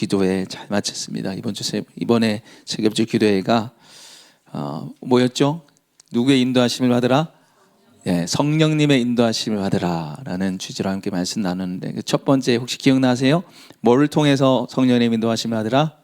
기도회 잘 마쳤습니다. 이번에 세겹주 기도회가 뭐였죠? 누구의 인도하심을 받으라? 예, 성령님의 인도하심을 받으라라는 주제로 함께 말씀 나누는데, 첫 번째 혹시 기억나세요? 뭐를 통해서 성령님의 인도하심을 받으라?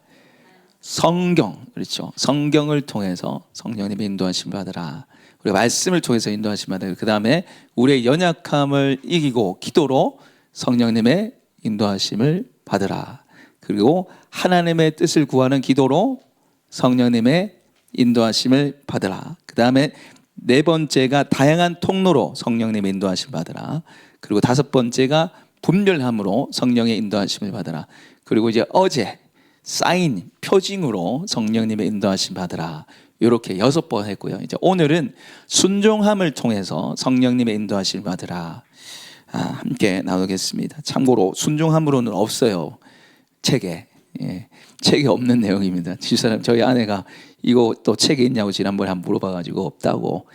성경, 그렇죠? 성경을 통해서 성령님의 인도하심을 받으라. 우리가 말씀을 통해서 인도하심을 받으라. 그 다음에 우리의 연약함을 이기고 기도로 성령님의 인도하심을 받으라. 그리고 하나님의 뜻을 구하는 기도로 성령님의 인도하심을 받으라. 그 다음에 네 번째가 다양한 통로로 성령님의 인도하심을 받으라. 그리고 다섯 번째가 분별함으로 성령의 인도하심을 받으라. 그리고 이제 어제 사인, 표징으로 성령님의 인도하심 받으라. 이렇게 6번 했고요. 이제 오늘은 순종함을 통해서 성령님의 인도하심을 받으라. 함께 나누겠습니다. 참고로 순종함으로는 없어요. 책에. 예, 책에 없는 내용입니다. 집사람, 저희 아내가 이거 또 책에 있냐고 지난번에 한번 물어봐가지고 없다고.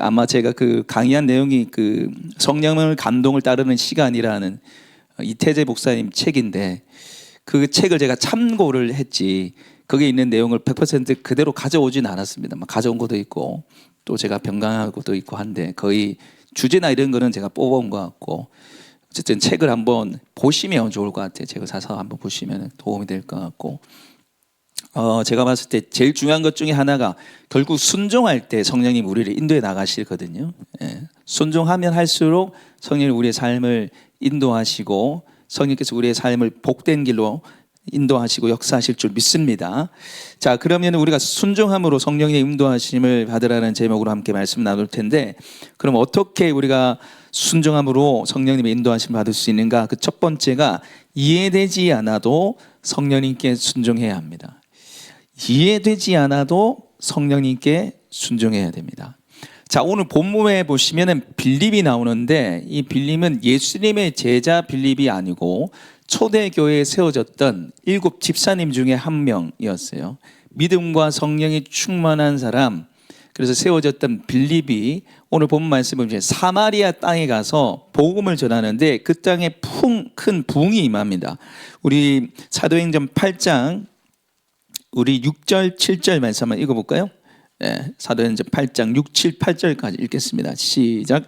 아마 제가 강의한 내용이 성령을 감동을 따르는 시간이라는 이태재 목사님 책인데, 그 책을 제가 참고를 했지 거기에 있는 내용을 100% 그대로 가져오진 않았습니다. 가져온 것도 있고 또 제가 변경한 것도 있고 한데, 거의 주제나 이런 거는 제가 뽑아온 것 같고, 어쨌든 책을 한번 보시면 좋을 것 같아요. 책을 사서 한번 보시면 도움이 될 것 같고, 제가 봤을 때 제일 중요한 것 중에 하나가 결국 순종할 때 성령님 우리를 인도해 나가시거든요. 예. 순종하면 할수록 성령이 우리의 삶을 인도하시고 성령께서 우리의 삶을 복된 길로 인도하시고 역사하실 줄 믿습니다. 자, 그러면 우리가 순종함으로 성령의 인도하심을 받으라는 제목으로 함께 말씀 나눌 텐데, 그럼 어떻게 우리가 순종함으로 성령님의 인도하심을 받을 수 있는가? 그 첫 번째가 이해되지 않아도 성령님께 순종해야 합니다. 이해되지 않아도 성령님께 순종해야 됩니다. 자, 오늘 본문에 보시면은 빌립이 나오는데, 이 빌립은 예수님의 제자 빌립이 아니고 초대교회에 세워졌던 7 집사님 중에 한 명이었어요. 믿음과 성령이 충만한 사람, 그래서 세워졌던 빌립이 오늘 본문 말씀을 보면 사마리아 땅에 가서 복음을 전하는데, 그 땅에 큰 부흥이 임합니다. 우리 사도행전 8장 우리 6절 7절 말씀 한번 읽어볼까요? 네, 사도행전 8장 6, 7, 8절까지 읽겠습니다. 시작.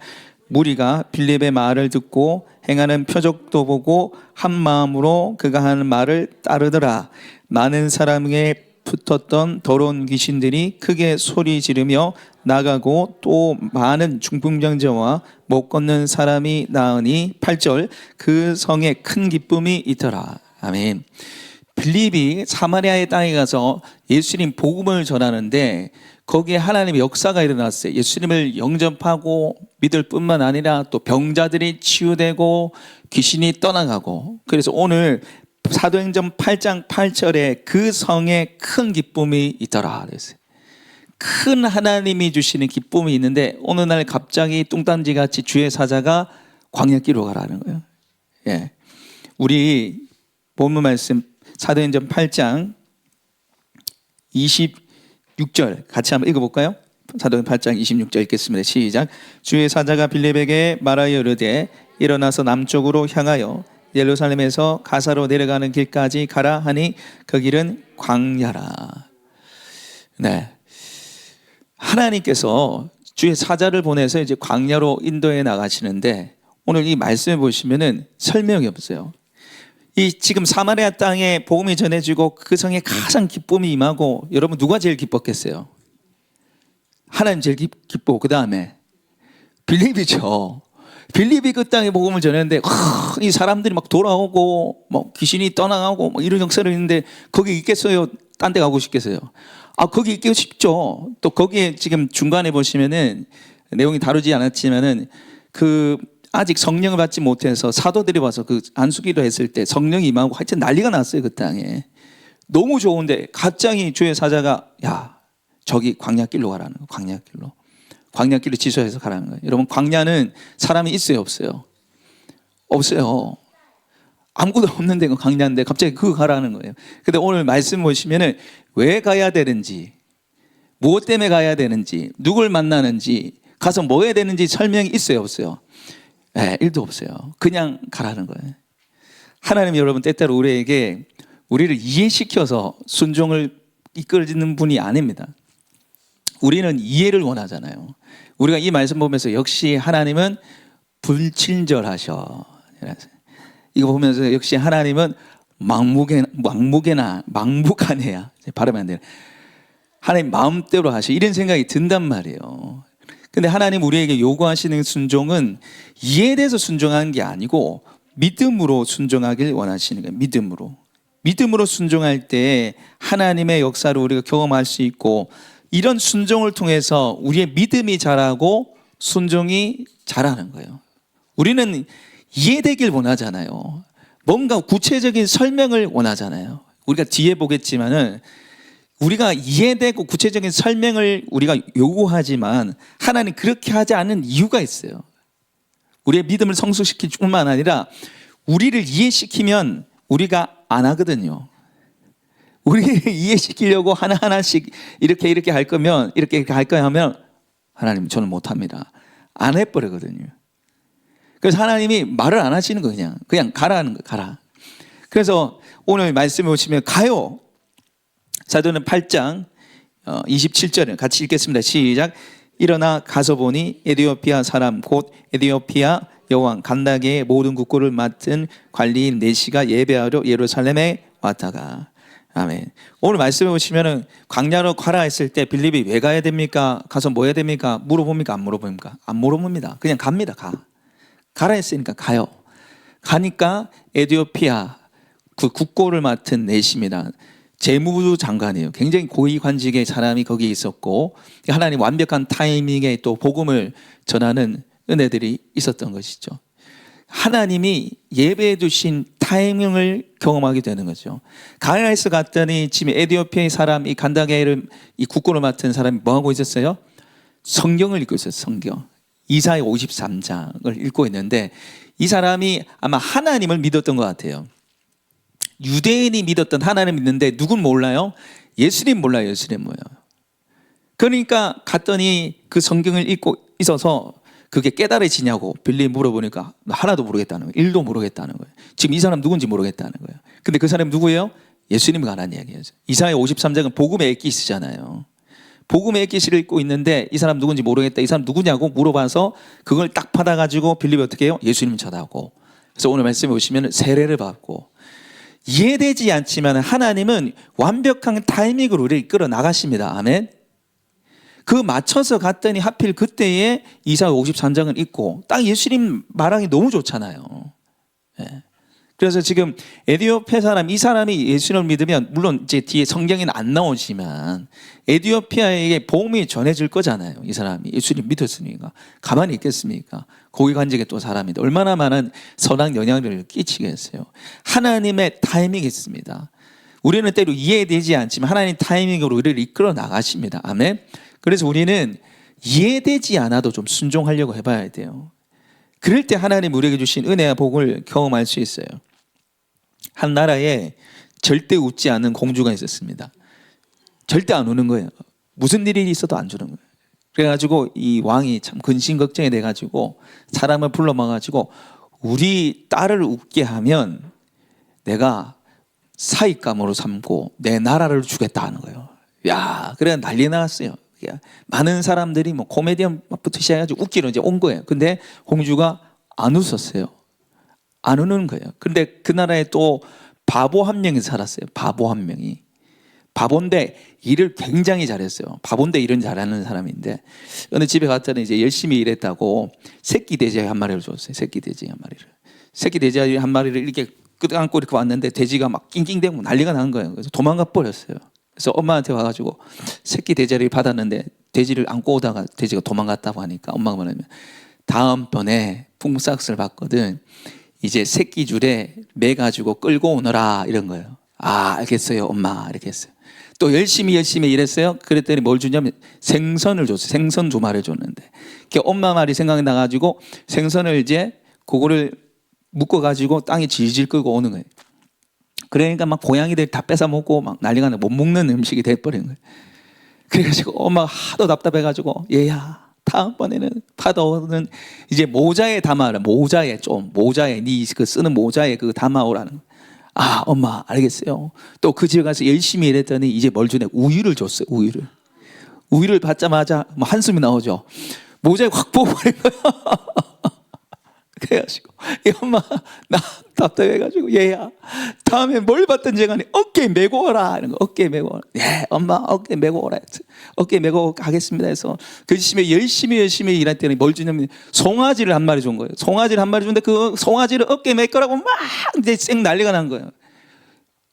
무리가 빌립의 말을 듣고 행하는 표적도 보고 한 마음으로 그가 하는 말을 따르더라. 많은 사람에게 붙었던 더러운 귀신들이 크게 소리 지르며 나가고, 또 많은 중풍병자와 못 걷는 사람이 나으니 8절 그 성에 큰 기쁨이 있더라. 아멘. 빌립이 사마리아의 땅에 가서 예수님 복음을 전하는데, 거기에 하나님의 역사가 일어났어요. 예수님을 영접하고 믿을 뿐만 아니라 또 병자들이 치유되고 귀신이 떠나가고. 그래서 오늘 사도행전 8장 8절에 그 성에 큰 기쁨이 있더라 그랬어요. 큰 하나님이 주시는 기쁨이 있는데, 어느 날 갑자기 뚱딴지같이 주의 사자가 광야길로 가라는 거예요. 예, 우리 본문 말씀 사도행전 8장 26절 같이 한번 읽어볼까요? 사도행전 8장 26절 읽겠습니다. 시작. 주의 사자가 빌립에게 말하여 이르되 일어나서 남쪽으로 향하여 예루살렘에서 가사로 내려가는 길까지 가라 하니 그 길은 광야라. 네, 하나님께서 주의 사자를 보내서 이제 광야로 인도해 나가시는데, 오늘 이 말씀을 보시면은 설명이 없어요. 이 지금 사마리아 땅에 복음이 전해지고 그 성에 가장 기쁨이 임하고, 여러분 누가 제일 기뻤겠어요? 하나님 제일 기쁘고 그 다음에 빌립이죠. 빌립이 그 땅에 복음을 전했는데 이 사람들이 막 돌아오고 뭐 귀신이 떠나가고 뭐 이런 역사를 했는데, 거기 있겠어요? 딴 데 가고 싶겠어요? 거기 있기 쉽죠. 또 거기에 지금 중간에 보시면은 내용이 다루지 않았지만은 아직 성령을 받지 못해서 사도들이 와서 안수기도 했을 때 성령이 임하고 하여튼 난리가 났어요. 그 땅에 너무 좋은데 갑자기 주의 사자가 야, 저기 광야길로 가라는 거예요. 광야길로 지소해서 가라는 거예요. 여러분, 광야는 사람이 있어요, 없어요? 없어요. 아무것도 없는 데가 광야인데 갑자기 그거 가라는 거예요. 근데 오늘 말씀 보시면은 왜 가야 되는지, 무엇 때문에 가야 되는지, 누굴 만나는지, 가서 뭐 해야 되는지 설명이 있어요, 없어요? 네, 1도 없어요. 그냥 가라는 거예요. 하나님 여러분 때때로 우리에게 우리를 이해시켜서 순종을 이끌어주는 분이 아닙니다. 우리는 이해를 원하잖아요. 우리가 이 말씀 보면서 역시 하나님은 불친절하셔. 이거 보면서 역시 하나님은 망무가내야. 발음이 안 돼요. 하나님 마음대로 하시. 이런 생각이 든단 말이에요. 근데 하나님 우리에게 요구하시는 순종은 이해에 대해서 순종하는 게 아니고 믿음으로 순종하길 원하시는 거예요. 믿음으로 순종할 때 하나님의 역사를 우리가 경험할 수 있고, 이런 순종을 통해서 우리의 믿음이 자라고 순종이 자라는 거예요. 우리는 이해되길 원하잖아요. 뭔가 구체적인 설명을 원하잖아요. 우리가 뒤에 보겠지만은 우리가 이해되고 구체적인 설명을 우리가 요구하지만 하나님 그렇게 하지 않는 이유가 있어요. 우리의 믿음을 성숙시킬 뿐만 아니라 우리를 이해시키면 우리가 안 하거든요. 우리를 이해시키려고 하나하나씩 이렇게 할 거면, 이렇게 할 거야 하면 하나님 저는 못합니다. 안 해버리거든요. 그래서 하나님이 말을 안 하시는 거예요. 그냥 가라는 거예요. 가라. 그래서 오늘 말씀해 보시면 가요. 사도는 8장 27절을 같이 읽겠습니다. 시작. 일어나 가서 보니 에디오피아 사람 곧 에디오피아 여왕 간다게의 모든 국고를 맡은 관리인 네시가 예배하러 예루살렘에 왔다가. 아멘. 오늘 말씀해 보시면은 광야로 가라 했을 때 빌립이 왜 가야 됩니까? 가서 뭐 해야 됩니까? 물어봅니까? 안 물어봅니까? 안 물어봅니다. 그냥 갑니다. 가라 했으니까 가요. 가니까 에디오피아 그 국고를 맡은 네시입니다. 재무부 장관이에요. 굉장히 고위 관직의 사람이 거기에 있었고, 하나님 완벽한 타이밍에 또 복음을 전하는 은혜들이 있었던 것이죠. 하나님이 예배해 주신 타이밍을 경험하게 되는 거죠. 가야에서 갔더니 지금 에디오피아의 사람, 이 간다게를 이 국고를 맡은 사람이 뭐 하고 있었어요? 성경을 읽고 있었어요. 성경. 이사야 53장을 읽고 있는데, 이 사람이 아마 하나님을 믿었던 것 같아요. 유대인이 믿었던 하나님을 믿는데 누군 몰라요? 예수님 몰라요. 예수님 뭐예요? 그러니까 갔더니 그 성경을 읽고 있어서 그게 깨달아지냐고 빌립이 물어보니까 하나도 모르겠다는 거예요. 1도 모르겠다는 거예요. 지금 이 사람 누군지 모르겠다는 거예요. 근데 그 사람이 누구예요? 예수님이 가라는 이야기예요. 이사야 53장은 복음의 엑기스잖아요. 복음의 엑기스를 읽고 있는데 이 사람 누군지 모르겠다. 이 사람 누구냐고 물어봐서 그걸 딱 받아가지고 빌립이 어떻게 해요? 예수님 쳐다보고. 그래서 오늘 말씀에 보시면 세례를 받고, 이해되지 않지만 하나님은 완벽한 타이밍으로 우리를 이끌어 나가십니다. 아멘. 그 맞춰서 갔더니 하필 그때에 이사야 53장을 읽고 딱 예수님 말하기 너무 좋잖아요. 네. 그래서 지금 에디오피아 사람, 이 사람이 예수님을 믿으면 물론 이제 뒤에 성경에는 안 나오지만 에디오피아에게 복음이 전해질 거잖아요. 이 사람이 예수님 믿었으니까 가만히 있겠습니까? 고위 관직의 또 사람인데 얼마나 많은 선한 영향력을 끼치겠어요. 하나님의 타이밍이 있습니다. 우리는 때로 이해되지 않지만 하나님 타이밍으로 우리를 이끌어 나가십니다. 아멘. 그래서 우리는 이해되지 않아도 좀 순종하려고 해봐야 돼요. 그럴 때 하나님 우리에게 주신 은혜와 복을 경험할 수 있어요. 한 나라에 절대 웃지 않는 공주가 있었습니다. 절대 안 우는 거예요. 무슨 일이 있어도 안 주는 거예요. 그래가지고 이 왕이 참 근심걱정이 돼가지고 사람을 불러 모아가지고 우리 딸을 웃게 하면 내가 사익감으로 삼고 내 나라를 주겠다 하는 거예요. 야, 그래 난리 났어요. 많은 사람들이 뭐 코미디언부터 시작해가지고 웃기러 이제 온 거예요. 근데 공주가 안 웃었어요. 안 우는 거예요. 근데 그 나라에 또 바보 한 명이 살았어요. 바보 한 명이. 바본데 일을 굉장히 잘했어요. 바본데 일은 잘하는 사람인데 어느 집에 갔더니 이제 열심히 일했다고 새끼 돼지 한 마리를 줬어요. 새끼 돼지 한 마리를. 새끼 돼지 한 마리를 이렇게 끄덕안고 이렇게 왔는데 돼지가 막 낑낑대고 난리가 난 거예요. 그래서 도망가 버렸어요. 그래서 엄마한테 와가지고 새끼 돼지를 받았는데 돼지를 안고 오다가 돼지가 도망갔다고 하니까 엄마가 뭐냐면 다음번에 품삯을 받거든 이제 새끼 줄에 매가지고 끌고 오너라 이런 거예요. 아 알겠어요 엄마 이렇게 했어요. 또 열심히 일했어요. 그랬더니 뭘 주냐면 생선을 줬어요. 생선 2마리를 줬는데 엄마 말이 생각이 나가지고 생선을 이제 그거를 묶어가지고 땅에 질질 끌고 오는 거예요. 그러니까 막 고양이들 다 뺏어 먹고 막 난리가 나고 못 먹는 음식이 돼버린 거예요. 그래가지고 엄마가 하도 답답해가지고 얘야 다음번에는 파도는 이제 모자에 담아라. 모자에 네 그 쓰는 모자에 그 담아오라는 거예요. 아, 엄마 알겠어요. 또 그 집에 가서 열심히 일했더니 이제 뭘 주네? 우유를 줬어요. 우유를 받자마자 뭐 한숨이 나오죠. 모자에 확 부어버린 거야. 그래가지고 이 엄마 나 답답해가지고 얘야 다음에 뭘 받든지 간에 어깨에 메고 오라 이런 거. 어깨에 메고 오라. 예, 엄마 어깨에 메고 오라. 어깨에 메고 가겠습니다 해서 그 집에 열심히 일할 때는 뭘 주냐면 송아지를 한 마리 준 거예요. 송아지를 한 마리 줬는데 그 송아지를 어깨에 메 거라고 막 이제 쌩 난리가 난 거예요.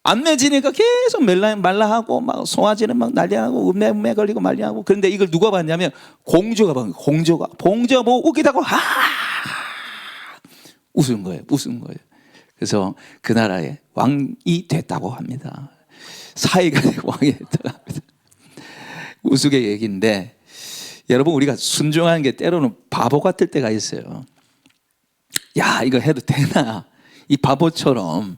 안 매지니까 계속 말라하고 막 송아지는 막 난리하고 음매 걸리고 말리하고. 그런데 이걸 누가 봤냐면 공주가 본 거예요. 공주가 보고 웃기다고 웃은 거예요. 그래서 그 나라의 왕이 됐다고 합니다. 사이가 되고 왕이 됐다고 합니다. 우스개 얘기인데 여러분, 우리가 순종하는 게 때로는 바보 같을 때가 있어요. 야, 이거 해도 되나? 이 바보처럼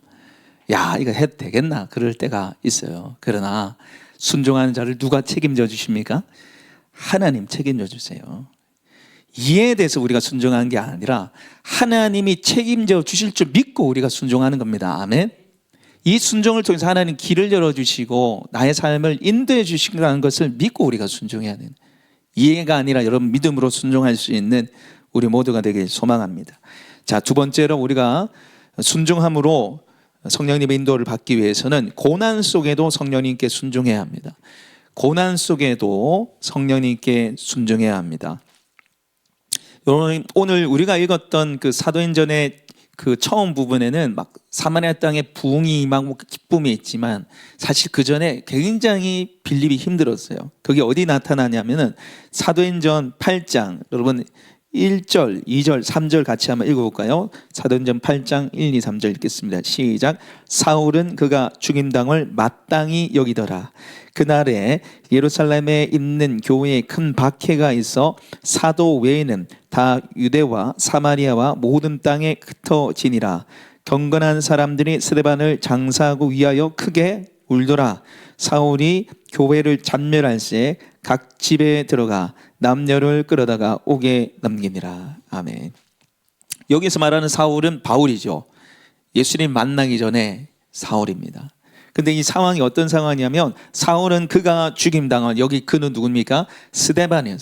야, 이거 해도 되겠나? 그럴 때가 있어요. 그러나 순종하는 자를 누가 책임져 주십니까? 하나님 책임져 주세요. 이에 대해서 우리가 순종하는 게 아니라 하나님이 책임져 주실 줄 믿고 우리가 순종하는 겁니다. 아멘. 이 순종을 통해서 하나님 길을 열어주시고 나의 삶을 인도해 주신다는 것을 믿고 우리가 순종해야 되는, 이해가 아니라 여러분 믿음으로 순종할 수 있는 우리 모두가 되길 소망합니다. 자, 두 번째로 우리가 순종함으로 성령님의 인도를 받기 위해서는 고난 속에도 성령님께 순종해야 합니다. 고난 속에도 성령님께 순종해야 합니다. 오늘 우리가 읽었던 그 사도행전의 그 처음 부분에는 막 사마리아 땅에 부흥이 임하고 기쁨이 있지만 사실 그 전에 굉장히 빌립이 힘들었어요. 그게 어디 나타나냐면은 사도행전 8장, 여러분 1절, 2절, 3절 같이 한번 읽어볼까요? 사도행전 8장 1, 2, 3절 읽겠습니다. 시작. 사울은 그가 죽임당을 마땅히 여기더라. 그날에 예루살렘에 있는 교회에 큰 박해가 있어 사도 외에는 다 유대와 사마리아와 모든 땅에 흩어지니라. 경건한 사람들이 스데반을 장사하고 위하여 크게 울더라. 사울이 교회를 잔멸할새 각 집에 들어가 남녀를 끌어다가 옥에 넘기니라. 아멘. 여기서 말하는 사울은 바울이죠. 예수님 만나기 전에 사울입니다. 근데 이 상황이 어떤 상황이냐면 사울은 그가 죽임당한, 여기 그는 누굽니까? 스데반이에요.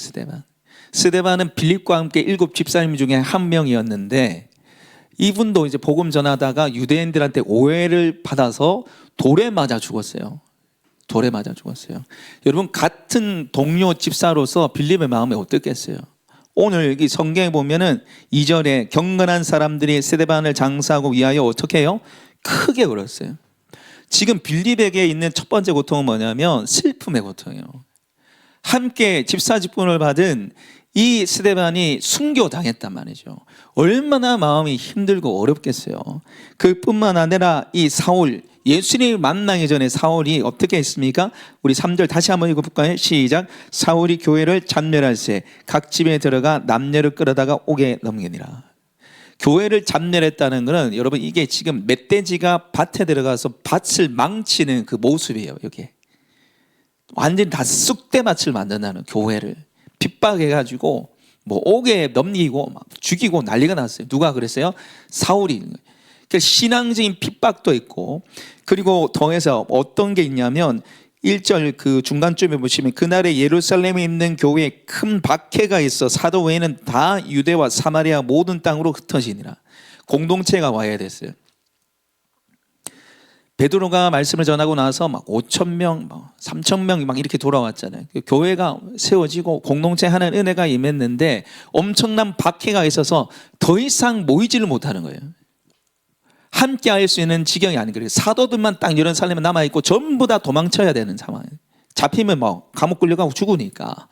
스데반은 빌립과 함께 7 집사님 중에 한 명이었는데 이분도 이제 복음 전하다가 유대인들한테 오해를 받아서 돌에 맞아 죽었어요. 여러분, 같은 동료 집사로서 빌립의 마음이 어떻겠어요? 오늘 여기 성경에 보면은 2절에 경건한 사람들이 스데반을 장사하고 위하여 어떻게 해요? 크게 울었어요. 지금 빌립에게 있는 첫 번째 고통은 뭐냐면 슬픔의 고통이에요. 함께 집사 직분을 받은 이 스데반이 순교당했단 말이죠. 얼마나 마음이 힘들고 어렵겠어요. 그뿐만 아니라 이 사울, 예수님을 만나기 전에 사울이 어떻게 했습니까? 우리 3절 다시 한번 읽어볼까요? 시작. 사울이 교회를 잔멸할새 각 집에 들어가 남녀를 끌어다가 옥에 넘기니라. 교회를 잔멸했다는 것은 여러분 이게 지금 멧돼지가 밭에 들어가서 밭을 망치는 그 모습이에요. 여기 완전히 다 쑥대밭을 만든다는, 교회를 핍박해가지고 뭐 옥에 넘기고 막 죽이고 난리가 났어요. 누가 그랬어요? 사울이. 그러니까 신앙적인 핍박도 있고, 그리고 통해서 어떤 게 있냐면 1절 그 중간쯤에 보시면 그날에 예루살렘에 있는 교회에 큰 박해가 있어 사도 외에는 다 유대와 사마리아 모든 땅으로 흩어지니라. 공동체가 와야 됐어요. 베드로가 말씀을 전하고 나서 막 5,000명, 3,000명 막 이렇게 돌아왔잖아요. 교회가 세워지고 공동체 하는 은혜가 임했는데 엄청난 박해가 있어서 더 이상 모이지를 못하는 거예요. 함께 할 수 있는 지경이 아닌 거예요. 사도들만 딱 예루살렘에 남아있고 전부 다 도망쳐야 되는 상황이에요. 잡히면 뭐 감옥 끌려가고 죽으니까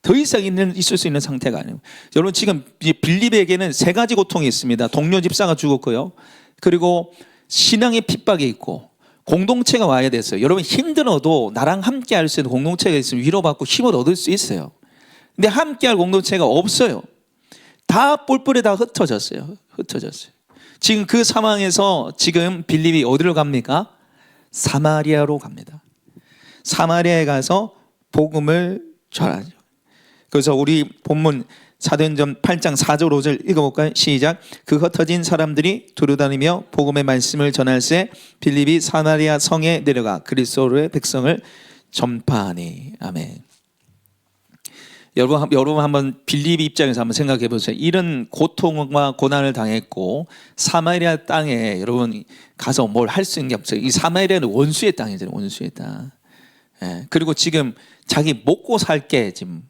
더 이상 있을 수 있는 상태가 아니에요. 여러분, 지금 빌립에게는 3가지 고통이 있습니다. 동료 집사가 죽었고요, 그리고 신앙의 핍박이 있고 공동체가 와야 됐어요. 여러분, 힘들어도 나랑 함께 할 수 있는 공동체가 있으면 위로받고 힘을 얻을 수 있어요. 근데 함께 할 공동체가 없어요. 다 뿔뿔이 다 흩어졌어요. 지금 그 상황에서 지금 빌립이 어디로 갑니까? 사마리아로 갑니다. 사마리아에 가서 복음을 전하죠. 그래서 우리 본문 사도행전 8장 4절 5절 읽어볼까요? 시작. 그 흩어진 사람들이 두루다니며 복음의 말씀을 전할새 빌립이 사마리아 성에 내려가 그리스도의 백성을 전파하니. 아멘. 여러분 한번 빌립 입장에서 한번 생각해 보세요. 이런 고통과 고난을 당했고 사마리아 땅에 여러분 가서 뭘 할 수 있는 게 없어요. 이 사마리아는 원수의 땅이잖아요. 원수의 땅. 예. 그리고 지금 자기 먹고 살 게 지금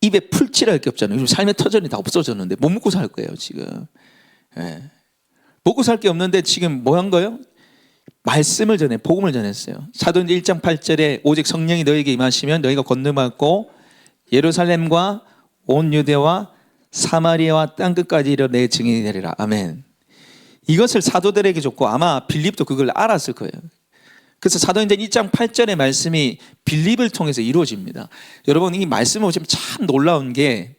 입에 풀칠할 게 없잖아요. 요즘 삶의 터전이 다 없어졌는데 못 먹고 살 거예요 지금. 예. 먹고 살 게 없는데 지금 뭐 한 거예요? 말씀을 전해, 복음을 전했어요. 사도행전 1장 8절에 오직 성령이 너에게 임하시면 너희가 권능받고 예루살렘과 온 유대와 사마리아와 땅끝까지 이르러 내 증인이 되리라. 아멘. 이것을 사도들에게 줬고 아마 빌립도 그걸 알았을 거예요. 그래서 사도행전 1장 8절의 말씀이 빌립을 통해서 이루어집니다. 여러분 이 말씀을 보시면 참 놀라운 게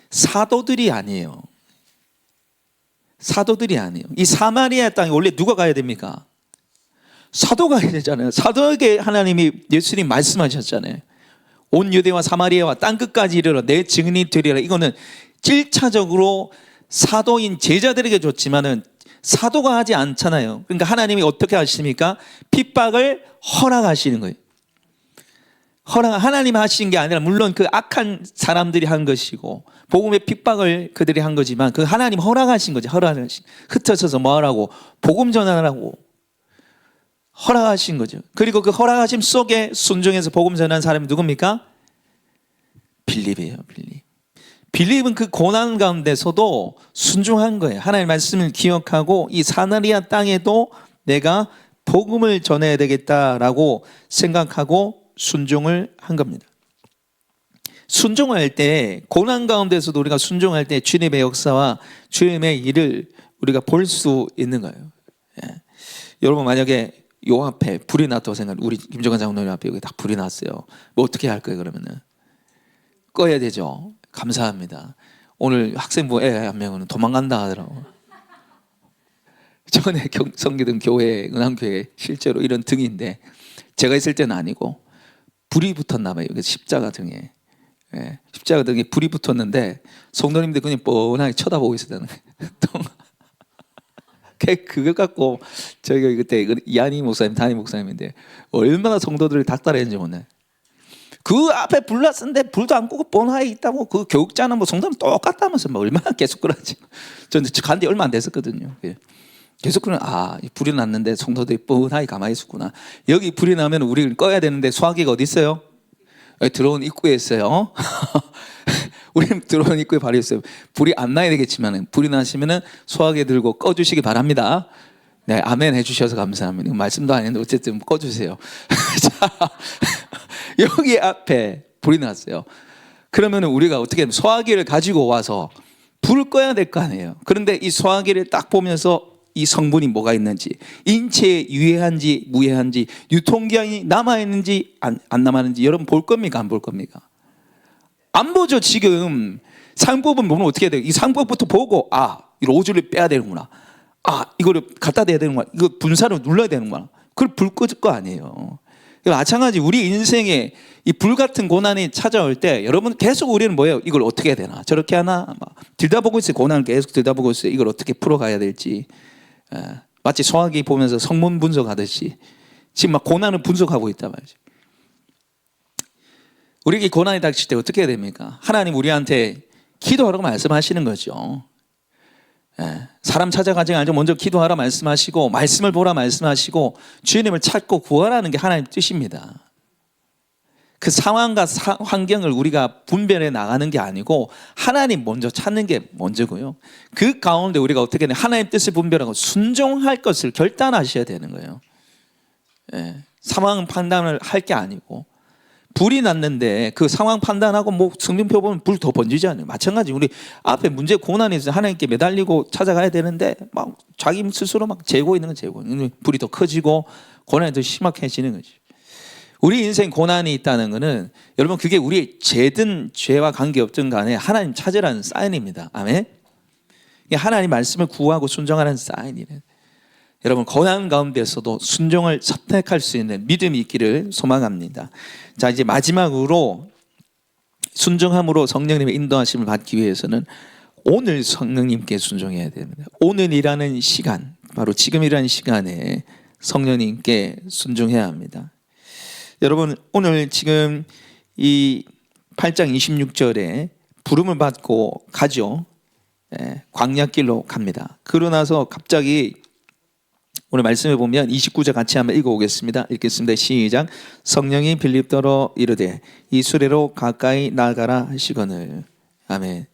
사도들이 아니에요. 사도들이 아니에요. 이 사마리아 땅에 원래 누가 가야 됩니까? 사도가 가야 되잖아요. 사도에게 하나님이 예수님 말씀하셨잖아요. 온 유대와 사마리아와 땅끝까지 이르러 내 증인이 되리라. 이거는 1차적으로 사도인 제자들에게 줬지만은 사도가 하지 않잖아요. 그러니까 하나님이 어떻게 하십니까? 핍박을 허락하시는 거예요. 하나님 하신 게 아니라 물론 그 악한 사람들이 한 것이고 복음의 핍박을 그들이 한 거지만 그 하나님 허락하신 거죠. 흩어져서 뭐 하라고? 복음 전하라고 허락하신 거죠. 그리고 그 허락하심 속에 순종해서 복음 전한 사람이 누굽니까? 빌립이에요. 빌립은 그 고난 가운데서도 순종한 거예요. 하나님의 말씀을 기억하고 이 사마리아 땅에도 내가 복음을 전해야 되겠다라고 생각하고 순종을 한 겁니다. 순종할 때 고난 가운데서도 우리가 순종할 때 주님의 역사와 주님의 일을 우리가 볼 수 있는 거예요. 예. 여러분 만약에 요 앞에 불이 났다고 생각해. 우리 김정관 장로님 앞에 여기 다 불이 났어요. 뭐 어떻게 할 거예요 그러면은? 꺼야 되죠. 감사합니다. 오늘 학생부 애 한 명은 도망간다 하더라고. 전에 성기등 교회, 은한교회 실제로 이런 등인데 제가 있을 때는 아니고 불이 붙었나 봐요. 십자가 등에. 예, 십자가 등에 불이 붙었는데 성도님들 그냥 뻔하게 쳐다보고 있었다는 거예요. 그거 갖고 저희가 그때 이한희 목사님, 담임 목사님인데 얼마나 성도들을 닥달했는지 몰라요. 그 앞에 불 났는데 불도 안 끄고 뻔하게 있다고 그 교육자는 뭐 성도는 똑같다면서 뭐 얼마나 계속 그러지. 저는 간 지 얼마 안 됐었거든요. 계속 그러면 이 불이 났는데 성도들이 뻔하게 가만히 있었구나. 여기 불이 나면 우리를 꺼야 되는데 소화기가 어디 있어요? 들어온 입구에 있어요. 우리는 들어온 입구에 바로 있어요. 불이 안 나야 되겠지만 불이 나시면은 소화기 들고 꺼주시기 바랍니다. 네, 아멘 해주셔서 감사합니다. 말씀도 아닌데 어쨌든 꺼주세요. 자, 여기 앞에 불이 났어요. 그러면 우리가 어떻게 하면 소화기를 가지고 와서 불을 꺼야 될 거 아니에요. 그런데 이 소화기를 딱 보면서 이 성분이 뭐가 있는지, 인체에 유해한지 무해한지, 유통기한이 남아있는지 안 남아있는지 여러분 볼 겁니까? 안 볼 겁니까? 안 보죠. 지금 상법은 보면 어떻게 해야 돼요? 이 상법부터 보고 이 로즈를 빼야 되는구나. 이거를 갖다 대야 되는구나. 이거 분사를 눌러야 되는구나. 그걸 불 꺼질 거 아니에요. 마찬가지 우리 인생에 이 불같은 고난이 찾아올 때 여러분 계속 우리는 뭐예요? 이걸 어떻게 해야 되나? 저렇게 하나? 들여다보고 있어요. 고난을 계속 들여다보고 있어요. 이걸 어떻게 풀어가야 될지. 마치 소화기 보면서 성문 분석하듯이 지금 막 고난을 분석하고 있단 말이죠. 우리에게 고난이 닥칠 때 어떻게 해야 됩니까? 하나님 우리한테 기도하라고 말씀하시는 거죠. 사람 찾아가지 말고 먼저 기도하라 말씀하시고 말씀을 보라 말씀하시고 주님을 찾고 구하라는 게 하나님의 뜻입니다. 그 상황과 환경을 우리가 분별해 나가는 게 아니고 하나님 먼저 찾는 게 먼저고요. 그 가운데 우리가 어떻게 하냐 하나님의 뜻을 분별하고 순종할 것을 결단하셔야 되는 거예요. 상황 판단을 할 게 아니고 불이 났는데 그 상황 판단하고 뭐 성경표 보면 불 더 번지지 않아요. 마찬가지 우리 앞에 문제 고난이 있어서 하나님께 매달리고 찾아가야 되는데 막 자기 스스로 막 재고 있는 건 재고 불이 더 커지고 고난이 더 심각해지는 거지. 우리 인생 고난이 있다는 것은 여러분 그게 우리의 죄든 죄와 관계없든 간에 하나님 찾으라는 사인입니다. 아멘. 하나님 말씀을 구하고 순종하는 사인이에요. 여러분 고난 가운데서도 순종을 선택할 수 있는 믿음이 있기를 소망합니다. 자 이제 마지막으로 순종함으로 성령님의 인도하심을 받기 위해서는 오늘 성령님께 순종해야 됩니다. 오늘이라는 시간, 바로 지금이라는 시간에 성령님께 순종해야 합니다. 여러분, 오늘 지금 이 8장 26절에 부름을 받고 가죠. 광야길로 갑니다. 그러고 나서 갑자기 오늘 말씀해 보면 29절 같이 한번 읽어보겠습니다. 읽겠습니다. 시작. 성령이 빌립더로 이르되 이 수레로 가까이 나가라 하시거늘. 아멘.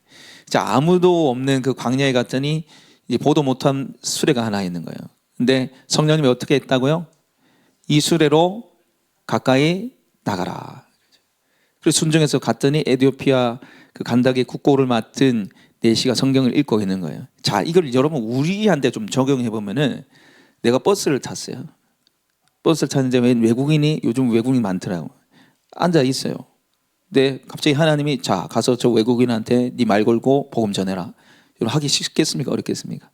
자, 아무도 없는 그 광야에 갔더니 이제 보도 못한 수레가 하나 있는 거예요. 근데 성령님이 어떻게 했다고요? 이 수레로 가까이 나가라. 그래서 순종해서 갔더니 에티오피아 그 간다게 국고를 맡은 내시가 성경을 읽고 있는 거예요. 자, 이걸 여러분 우리한테 좀 적용해 보면은, 내가 버스를 탔어요. 버스를 탔는데 외국인이, 요즘 외국인이 많더라고. 앉아 있어요. 근데 갑자기 하나님이 자, 가서 저 외국인한테 네 말 걸고 복음 전해라. 이걸 하기 쉽겠습니까? 어렵겠습니까?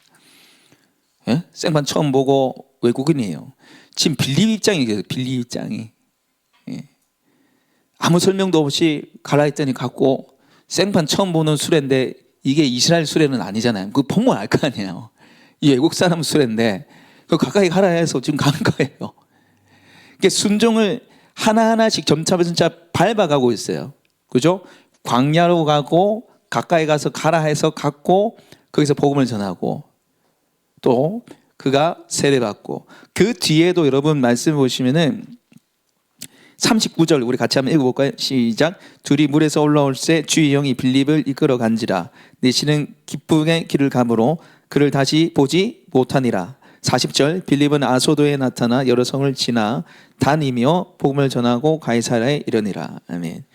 예? 생판 처음 보고 외국인이에요. 지금 빌립 입장이에요. 빌립 입장이. 예. 아무 설명도 없이 가라 했더니 갔고, 생판 처음 보는 수레인데 이게 이스라엘 수레는 아니잖아요. 그거 보면 알 거 아니에요. 이 외국 사람 수레인데 그 가까이 가라 해서 지금 가는 거예요. 그러니까 순종을 하나하나씩 점차 밟아가고 있어요. 그죠? 광야로 가고 가까이 가서 가라 해서 갔고, 거기서 복음을 전하고, 또 그가 세례받고, 그 뒤에도 여러분 말씀 보시면은 39절 우리 같이 한번 읽어볼까요? 시작. 둘이 물에서 올라올새 주의 영이 빌립을 이끌어 간지라. 내시는 기쁨의 길을 가므로 그를 다시 보지 못하니라. 40절. 빌립은 아소도에 나타나 여러 성을 지나 다니며 복음을 전하고 가이사랴에 이르니라. 아멘.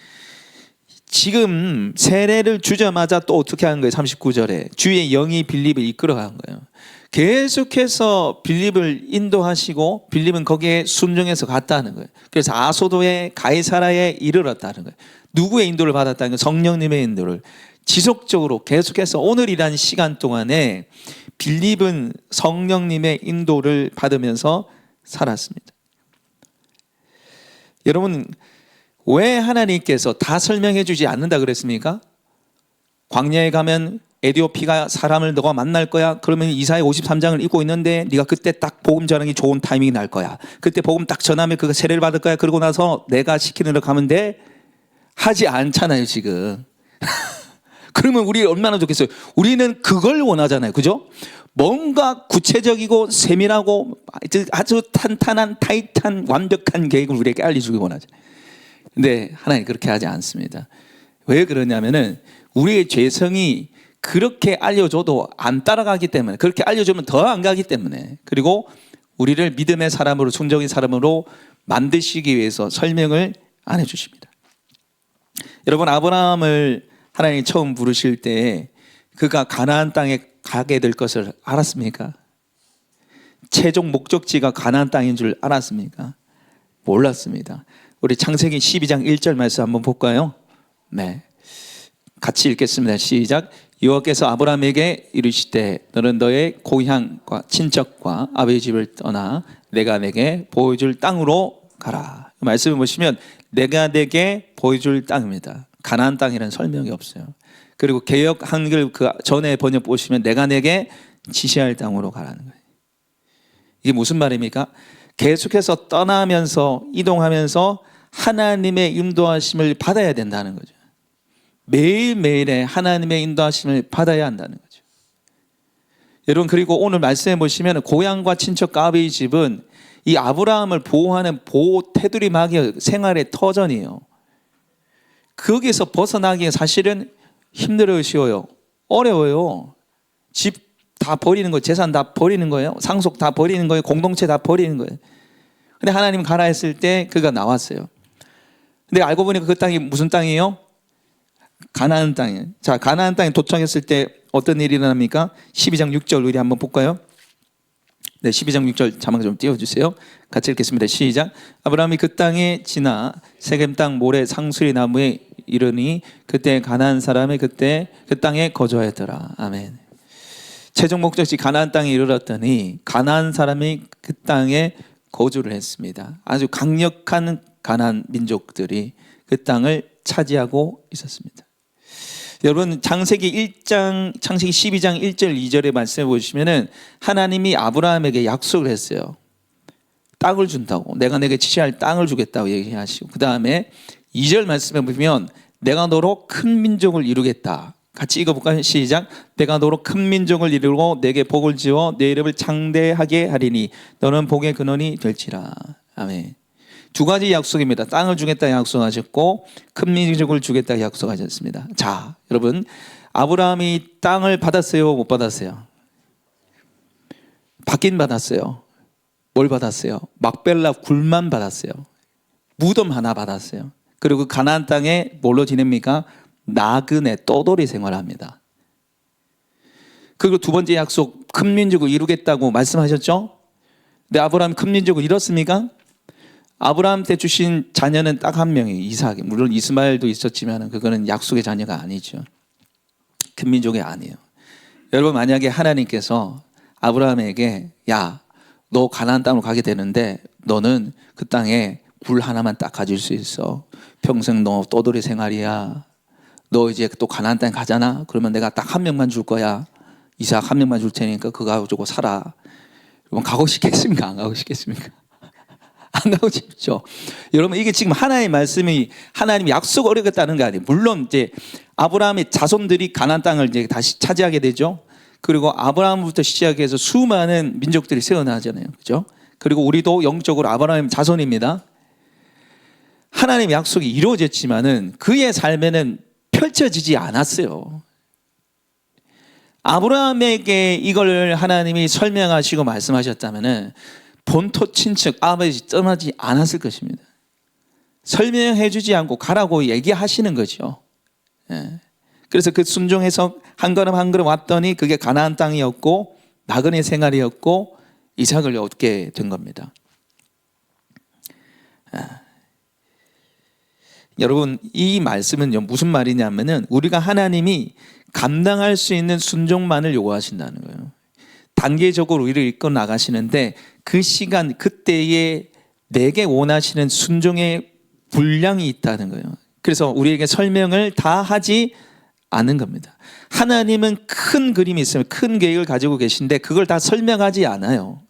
지금 세례를 주자마자 또 어떻게 하는 거예요? 39절에 주의 영이 빌립을 이끌어 간 거예요. 계속해서 빌립을 인도하시고 빌립은 거기에 순종해서 갔다는 거예요. 그래서 아소도에 가이사랴에 이르렀다는 거예요. 누구의 인도를 받았다는 거예요? 성령님의 인도를 지속적으로 계속해서 오늘이라는 시간 동안에 빌립은 성령님의 인도를 받으면서 살았습니다. 여러분, 왜 하나님께서 다 설명해 주지 않는다 그랬습니까? 광야에 가면 에티오피아 사람을 너가 만날 거야. 그러면 이사야 53장을 읽고 있는데 네가 그때 딱 복음 전하기 좋은 타이밍이 날 거야. 그때 복음 딱 전하면 그가 세례를 받을 거야. 그러고 나서 내가 시키는 대로 가면 돼. 하지 않잖아요 지금. 그러면 우리 얼마나 좋겠어요. 우리는 그걸 원하잖아요. 그죠? 뭔가 구체적이고 세밀하고 아주 탄탄한 타이트한 완벽한 계획을 우리에게 알려주기 원하죠. 근데 하나님 그렇게 하지 않습니다. 왜 그러냐면은 우리의 죄성이 그렇게 알려줘도 안 따라가기 때문에, 그렇게 알려주면 더 안 가기 때문에, 그리고 우리를 믿음의 사람으로, 순종의 사람으로 만드시기 위해서 설명을 안 해주십니다. 여러분, 아브라함을 하나님이 처음 부르실 때 그가 가나안 땅에 가게 될 것을 알았습니까? 최종 목적지가 가나안 땅인 줄 알았습니까? 몰랐습니다. 우리 창세기 12장 1절 말씀 한번 볼까요? 네, 같이 읽겠습니다. 시작. 여호와께서 아브라함에게 이르시되 너는 너의 고향과 친척과 아버지 집을 떠나 내가 내게 보여줄 땅으로 가라. 말씀을 보시면 내가 내게 보여줄 땅입니다. 가나안 땅이라는 설명이 없어요. 그리고 개역 한글 그 전에 번역 보시면 내가 내게 지시할 땅으로 가라는 거예요. 이게 무슨 말입니까? 계속해서 떠나면서 이동하면서 하나님의 인도하심을 받아야 된다는 거죠. 매일매일의 하나님의 인도하심을 받아야 한다는 거죠. 여러분, 그리고 오늘 말씀해 보시면 고향과 친척과 아버지 집은 이 아브라함을 보호하는 보호 테두리 막이 생활의 터전이에요. 거기서 벗어나기가 사실은 힘들어요, 쉬워요? 어려워요. 집 다 버리는 거예요. 재산 다 버리는 거예요. 상속 다 버리는 거예요. 공동체 다 버리는 거예요. 근데 하나님 가라 했을 때 그가 나왔어요. 근데 알고 보니까 그 땅이 무슨 땅이에요? 가나안 땅이에요. 자, 가나안 땅에 도착했을 때 어떤 일이 일어납니까? 12장 6절 우리 한번 볼까요? 네, 12장 6절 자막 좀 띄워주세요. 같이 읽겠습니다. 시작. 아브라함이 그 땅에 지나 세겜 땅 모래 상수리 나무에 이르니 그때 가나안 사람이 그때 그 땅에 거주하였더라. 아멘. 최종 목적지 가나안 땅에 이르렀더니 가나안 사람이 그 땅에 거주를 했습니다. 아주 강력한 가나안 민족들이 그 땅을 차지하고 있었습니다. 여러분 창세기 12장 1절 2절의 말씀을 보시면은 하나님이 아브라함에게 약속을 했어요. 땅을 준다고, 내가 내게 지시할 땅을 주겠다고 얘기하시고, 그 다음에 2절 말씀에 보면 내가 너로 큰 민족을 이루겠다. 같이 읽어볼까요? 시작. 내가 너로 큰 민족을 이루고 내게 복을 지어 내 이름을 창대하게 하리니 너는 복의 근원이 될지라. 아멘. 두 가지 약속입니다. 땅을 주겠다 약속하셨고 큰 민족을 주겠다 약속하셨습니다. 자, 여러분, 아브라함이 땅을 받았어요? 못 받았어요? 받긴 받았어요. 뭘 받았어요? 막벨라 굴만 받았어요. 무덤 하나 받았어요. 그리고 가나안 땅에 뭘로 지냅니까? 나그네 떠돌이 생활합니다. 그리고 두 번째 약속, 큰 민족을 이루겠다고 말씀하셨죠? 근데 아브라함이 큰 민족을 이뤘습니까? 아브라함 때 주신 자녀는 딱 한 명이에요. 이삭. 물론 이스마엘도 있었지만 그거는 약속의 자녀가 아니죠. 큰 민족이 아니에요. 여러분, 만약에 하나님께서 아브라함에게 야, 너 가나안 땅으로 가게 되는데 너는 그 땅에 굴 하나만 딱 가질 수 있어. 평생 너 떠돌이 생활이야. 너 이제 또 가나안 땅에 가잖아. 그러면 내가 딱 한 명만 줄 거야. 이삭 한 명만 줄 테니까 그거 가지고 살아. 그럼 가고 싶겠습니까? 안 가고 싶겠습니까? 안 가고 싶죠. 여러분, 이게 지금 하나님의 말씀이 하나님이 약속을 어겼다는 거 아니에요. 물론 이제 아브라함의 자손들이 가나안 땅을 이제 다시 차지하게 되죠. 그리고 아브라함부터 시작해서 수많은 민족들이 세어나잖아요. 그죠? 그리고 우리도 영적으로 아브라함의 자손입니다. 하나님의 약속이 이루어졌지만은 그의 삶에는 펼쳐지지 않았어요. 아브라함에게 이걸 하나님이 설명하시고 말씀하셨다면은 본토 친척 아버지 떠나지 않았을 것입니다. 설명해 주지 않고 가라고 얘기하시는 거죠. 예. 그래서 그 순종해서 한 걸음 한 걸음 왔더니 그게 가나안 땅이었고 나그네 생활이었고 이삭을 얻게 된 겁니다. 여러분, 이 말씀은 무슨 말이냐면은 우리가 하나님이 감당할 수 있는 순종만을 요구하신다는 거예요. 단계적으로 우리를 이끌어 나가시는데 그 시간 그때에 내게 원하시는 순종의 분량이 있다는 거예요. 그래서 우리에게 설명을 다 하지 않은 겁니다. 하나님은 큰 그림이 있으면 큰 계획을 가지고 계신데 그걸 다 설명하지 않아요.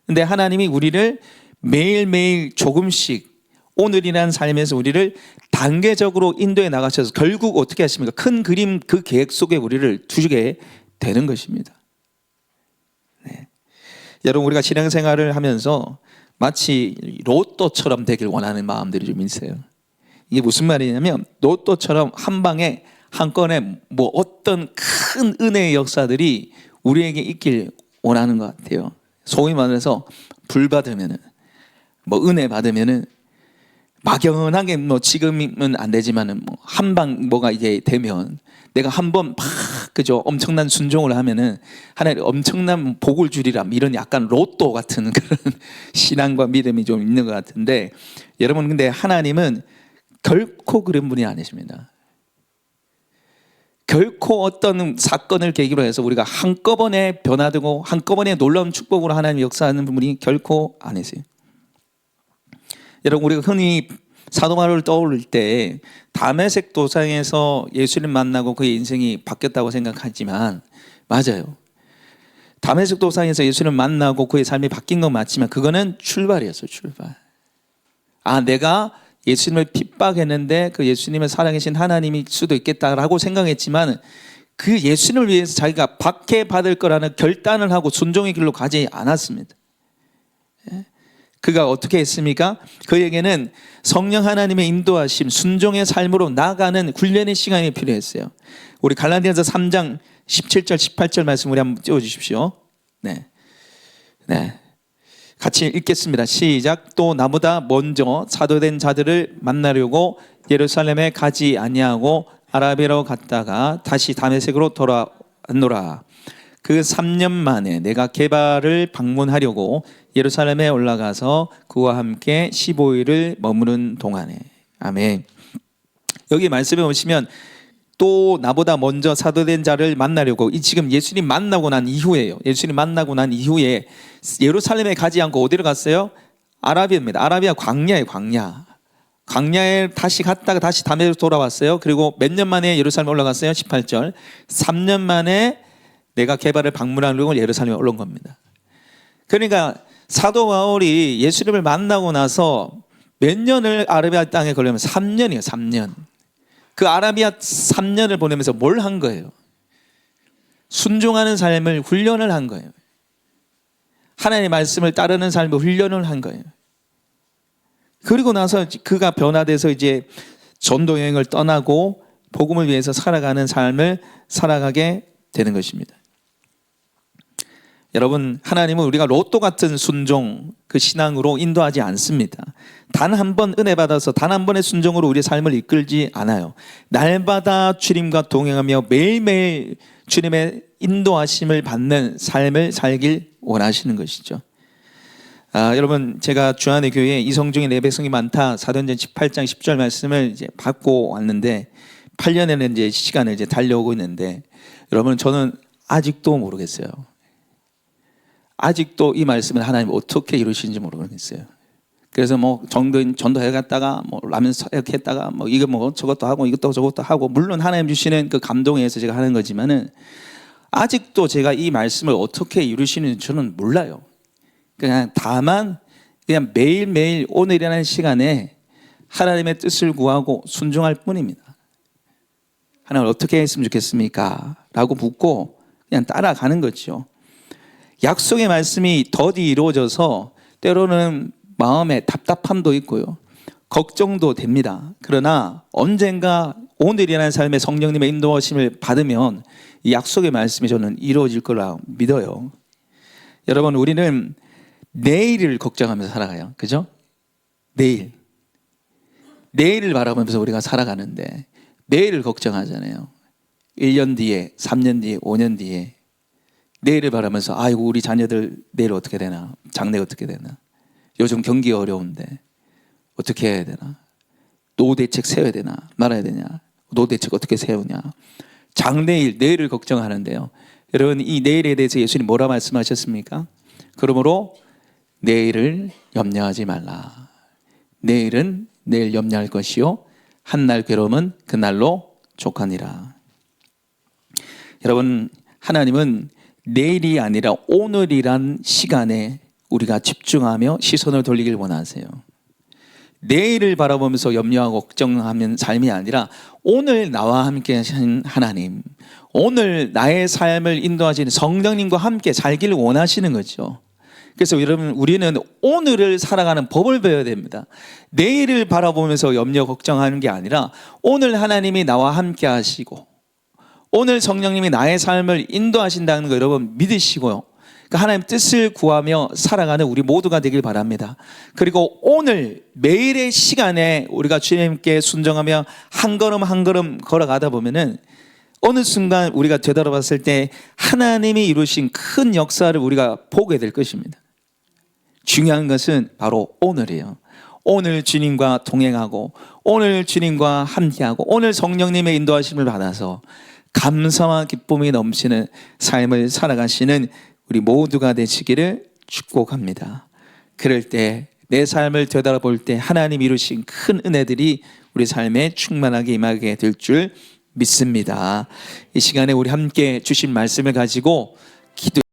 근데 하나님이 우리를 매일매일 조금씩 오늘이라는 삶에서 우리를 단계적으로 인도해 나가셔서 결국 어떻게 하십니까? 큰 그림 그 계획 속에 우리를 두게 되는 것입니다. 네. 여러분, 우리가 신앙생활을 하면서 마치 로또처럼 되길 원하는 마음들이 좀 있어요. 이게 무슨 말이냐면 로또처럼 한 방에 한 건에 뭐 어떤 큰 은혜의 역사들이 우리에게 있길 원하는 것 같아요. 소위 말해서 불 받으면은 뭐 은혜 받으면은 막연하게 뭐 지금은 안 되지만은 뭐 한 방 뭐가 이제 되면 내가 한번 막 그죠 엄청난 순종을 하면은 하나님 엄청난 복을 주리라 이런 약간 로또 같은 그런 신앙과 믿음이 좀 있는 것 같은데 여러분, 근데 하나님은 결코 그런 분이 아니십니다. 결코 어떤 사건을 계기로 해서 우리가 한꺼번에 변화되고 한꺼번에 놀라운 축복으로 하나님 역사하는 분이 결코 아니세요. 여러분, 우리가 흔히 사도 바울을 떠올릴 때 다메섹 도상에서 예수님 만나고 그의 인생이 바뀌었다고 생각하지만 맞아요. 다메섹 도상에서 예수님 만나고 그의 삶이 바뀐 건 맞지만 그거는 출발이었어요. 출발. 아, 내가 예수님을 핍박했는데 그 예수님을 사랑하신 하나님일 수도 있겠다라고 생각했지만 그 예수님을 위해서 자기가 박해받을 거라는 결단을 하고 순종의 길로 가지 않았습니다. 그가 어떻게 했습니까? 그에게는 성령 하나님의 인도하심, 순종의 삶으로 나아가는 훈련의 시간이 필요했어요. 우리 갈라디아서 3장 17절 18절 말씀 우리 한번 띄워주십시오. 네. 같이 읽겠습니다. 시작. 또 나보다 먼저 사도된 자들을 만나려고 예루살렘에 가지 아니하고 아라비아로 갔다가 다시 다메섹으로 돌아왔노라. 그 3년 만에 내가 게바를 방문하려고 예루살렘에 올라가서 그와 함께 15일을 머무는 동안에. 아멘. 여기 말씀에 보시면 또 나보다 먼저 사도된 자를 만나려고, 이 지금 예수님 만나고 난 이후에요. 예수님 만나고 난 이후에 예루살렘에 가지 않고 어디로 갔어요? 아라비아입니다. 아라비아 광야예요. 광야. 광야에 다시 갔다가 다시 다메섹 돌아왔어요. 그리고 몇 년 만에 예루살렘 올라갔어요. 18절. 3년 만에 내가 개발을 방문하려고 예루살렘에 올라온 겁니다. 그러니까 사도 바울이 예수님을 만나고 나서 몇 년을 아라비아 땅에 걸려면 3년이에요. 3년. 그 아라비아 3년을 보내면서 뭘 한 거예요? 순종하는 삶을 훈련을 한 거예요. 하나님의 말씀을 따르는 삶을 훈련을 한 거예요. 그리고 나서 그가 변화돼서 이제 전도 여행을 떠나고 복음을 위해서 살아가는 삶을 살아가게 되는 것입니다. 여러분, 하나님은 우리가 로또 같은 순종, 그 신앙으로 인도하지 않습니다. 단 한 번 은혜 받아서 단 한 번의 순종으로 우리의 삶을 이끌지 않아요. 날마다 주님과 동행하며 매일매일 주님의 인도하심을 받는 삶을 살길 원하시는 것이죠. 여러분, 제가 주안의 교회에 이성중의 내백성이 많다 사도행전 18장 10절 말씀을 이제 받고 왔는데 8년에는 이제 시간을 이제 달려오고 있는데, 여러분, 저는 아직도 모르겠어요. 아직도 이 말씀을 하나님 어떻게 이루시는지 모르겠어요. 그래서 뭐 전도해 갔다가 뭐 라면 사역했다가 뭐 이거 뭐 저것도 하고 이것도 저것도 하고, 물론 하나님 주시는 그 감동에 의해서 제가 하는 거지만은 아직도 제가 이 말씀을 어떻게 이루시는지 저는 몰라요. 그냥 다만 그냥 매일매일 오늘이라는 시간에 하나님의 뜻을 구하고 순종할 뿐입니다. 하나님 어떻게 했으면 좋겠습니까? 라고 묻고 그냥 따라가는 거죠. 약속의 말씀이 더디 이루어져서 때로는 마음에 답답함도 있고요, 걱정도 됩니다. 그러나 언젠가 오늘이라는 삶의 성령님의 인도하심을 받으면 이 약속의 말씀이 저는 이루어질 거라 믿어요. 여러분, 우리는 내일을 걱정하면서 살아가요. 그죠? 내일을 바라보면서 우리가 살아가는데 내일을 걱정하잖아요. 1년 뒤에, 3년 뒤에, 5년 뒤에 내일을 바라면서 아이고 우리 자녀들 내일 어떻게 되나, 장래가 어떻게 되나, 요즘 경기 어려운데 어떻게 해야 되나, 노후 대책 세워야 되나 말아야 되냐, 노후 대책 어떻게 세우냐, 장래일, 내일을 걱정하는데요. 여러분, 이 내일에 대해서 예수님 뭐라 말씀하셨습니까? 그러므로 내일을 염려하지 말라. 내일은 내일 염려할 것이요 한날 괴로움은 그날로 족하니라. 여러분, 하나님은 내일이 아니라 오늘이란 시간에 우리가 집중하며 시선을 돌리길 원하세요. 내일을 바라보면서 염려하고 걱정하는 삶이 아니라 오늘 나와 함께 하신 하나님, 오늘 나의 삶을 인도하시는 성령님과 함께 살기를 원하시는 거죠. 그래서 여러분, 우리는 오늘을 살아가는 법을 배워야 됩니다. 내일을 바라보면서 염려 걱정하는 게 아니라 오늘 하나님이 나와 함께 하시고 오늘 성령님이 나의 삶을 인도하신다는 거 여러분 믿으시고요, 그러니까 하나님 뜻을 구하며 살아가는 우리 모두가 되길 바랍니다. 그리고 오늘 매일의 시간에 우리가 주님께 순종하며 한 걸음 한 걸음 걸어가다 보면은 어느 순간 우리가 되돌아봤을 때 하나님이 이루신 큰 역사를 우리가 보게 될 것입니다. 중요한 것은 바로 오늘이에요. 오늘 주님과 동행하고 오늘 주님과 함께하고 오늘 성령님의 인도하심을 받아서 감사와 기쁨이 넘치는 삶을 살아가시는 우리 모두가 되시기를 축복합니다. 그럴 때 내 삶을 되돌아볼 때 하나님 이루신 큰 은혜들이 우리 삶에 충만하게 임하게 될 줄 믿습니다. 이 시간에 우리 함께 주신 말씀을 가지고 기도